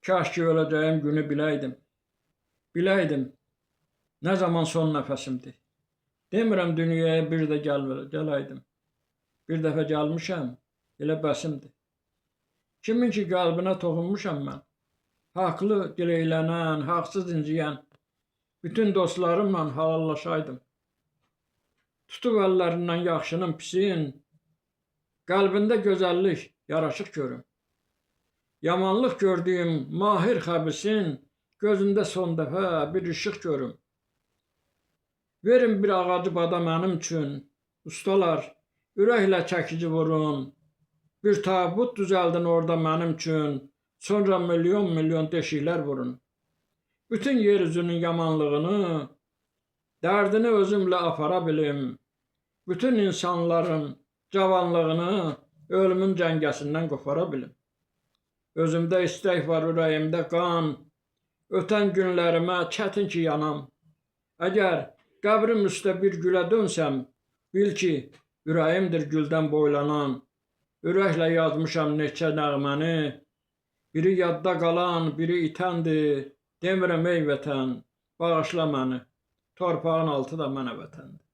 Kaş ki öləcəyim günü biləydim. Biləydim, nə zaman son nəfəsimdir. Demirəm dünyaya bir də gələydim. Bir dəfə gəlmişəm, elə bəsimdir. Kimin ki qəlbinə toxunmuşam mən, haqlı dileylənən, haqsız inciyən, bütün dostlarımla halallaşaydım. Tutub əllərindən yaxşının pisin, qəlbində gözəllik, yaraşıq görüm. Yamanlıq gördüyüm mahir xəbisin, gözündə son dəfə bir işıq görüm. Verin bir ağacı bada mənim üçün, ustalar, ürəklə çəkici vurun. Bir tabut düzəldin orada mənim üçün, sonra milyon deşiklər vurun. Bütün yer üzünün yamanlığını, dərdini özümlə apara bilim. Bütün insanların cavanlığını ölümün cəngəsindən qopara bilim. Özümdə istək var, ürəyimdə qan, ötən günlərimə çətin ki yanam. Əgər qəbrim üstə bir gülə dönsəm, bil ki, ürəyimdir güldən boylanan. Ürəklə yazmışam neçə nəğməni, biri yadda qalan, biri itəndir. Demirəm ey vətən, bağışla məni, torpağın altı da mənə vətəndir.